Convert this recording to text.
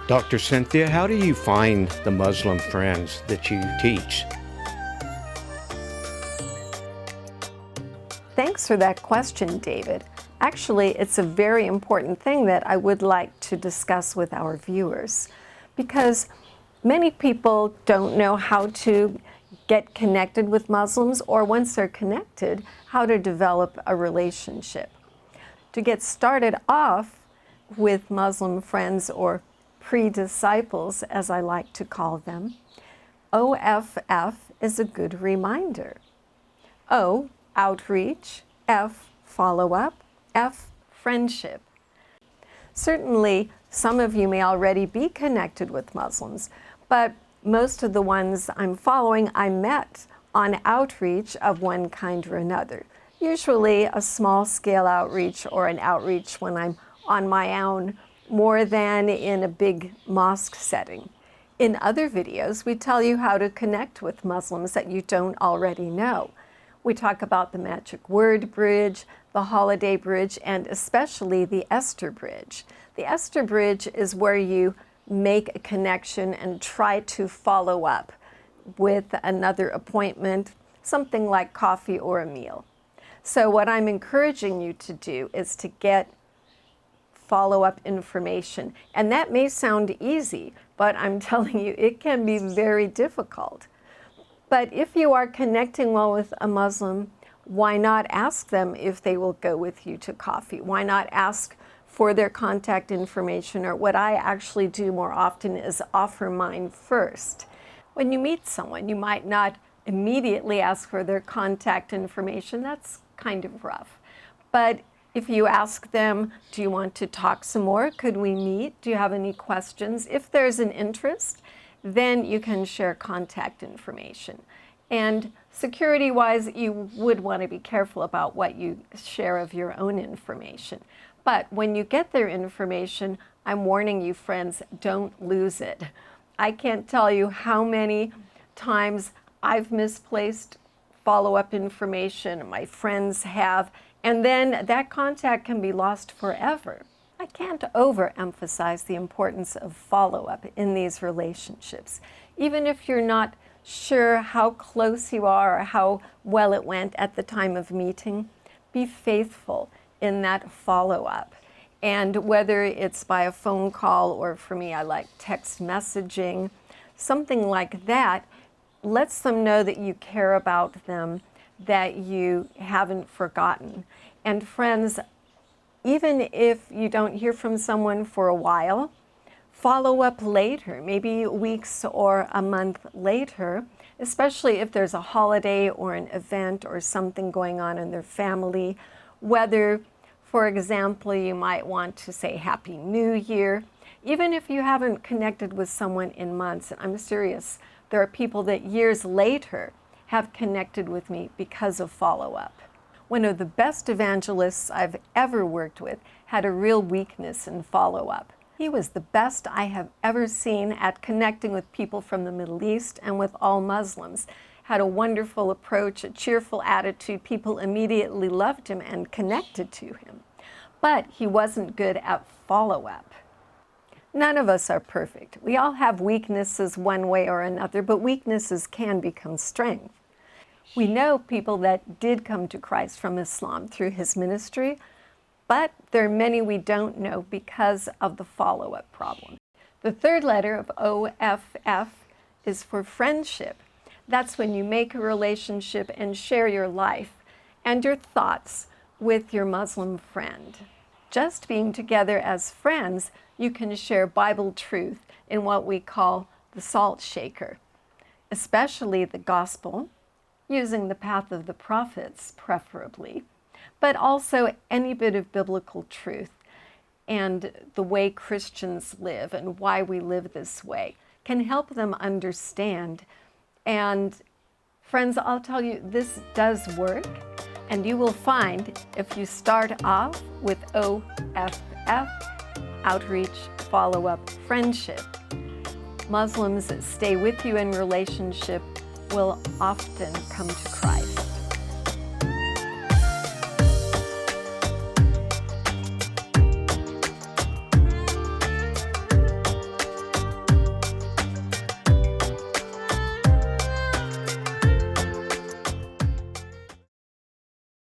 Dr. Cynthia, how do you find the Muslim friends that you teach? Thanks for that question, David. Actually, it's a very important thing that I would like to discuss with our viewers, because many people don't know how to get connected with Muslims, or once they're connected, how to develop a relationship. To get started off with Muslim friends, or pre-disciples, as I like to call them, OFF is a good reminder. O, outreach, F, follow-up, F, friendship. Certainly, some of you may already be connected with Muslims, but most of the ones I'm following I met on outreach of one kind or another. Usually a small-scale outreach, or an outreach when I'm on my own, more than in a big mosque setting. In other videos, we tell you how to connect with Muslims that you don't already know. We talk about the Magic Word Bridge, the Holiday Bridge, and especially the Esther Bridge. The Esther Bridge is where you make a connection and try to follow up with another appointment, something like coffee or a meal. So what I'm encouraging you to do is to get follow-up information. And that may sound easy, but I'm telling you, it can be very difficult. But if you are connecting well with a Muslim, why not ask them if they will go with you to coffee? Why not ask for their contact information? Or what I actually do more often is offer mine first. When you meet someone, you might not immediately ask for their contact information. That's kind of rough. But if you ask them, do you want to talk some more? Could we meet? Do you have any questions? If there's an interest, then you can share contact information. And security-wise, you would want to be careful about what you share of your own information. But when you get their information, I'm warning you, friends, don't lose it. I can't tell you how many times I've misplaced follow-up information, my friends have, and then that contact can be lost forever. I can't overemphasize the importance of follow-up in these relationships. Even if you're not sure how close you are or how well it went at the time of meeting, be faithful in that follow-up. And whether it's by a phone call, or for me, I like text messaging, something like that lets them know that you care about them, that you haven't forgotten. And friends, even if you don't hear from someone for a while, follow up later, maybe weeks or a month later, especially if there's a holiday or an event or something going on in their family. Whether, for example, you might want to say Happy New Year. Even if you haven't connected with someone in months, and I'm serious, there are people that years later have connected with me because of follow-up. One of the best evangelists I've ever worked with had a real weakness in follow-up. He was the best I have ever seen at connecting with people from the Middle East and with all Muslims. Had a wonderful approach, a cheerful attitude. People immediately loved him and connected to him. But he wasn't good at follow-up. None of us are perfect. We all have weaknesses one way or another, but weaknesses can become strength. We know people that did come to Christ from Islam through his ministry, but there are many we don't know because of the follow-up problem. The third letter of OFF is for friendship. That's when you make a relationship and share your life and your thoughts with your Muslim friend. Just being together as friends, you can share Bible truth in what we call the salt shaker, especially the gospel, using the path of the prophets preferably, but also any bit of biblical truth and the way Christians live and why we live this way can help them understand. And friends, I'll tell you, this does work. And you will find if you start off with OFF, outreach, follow-up, friendship, Muslims stay with you in relationship will often come to Christ.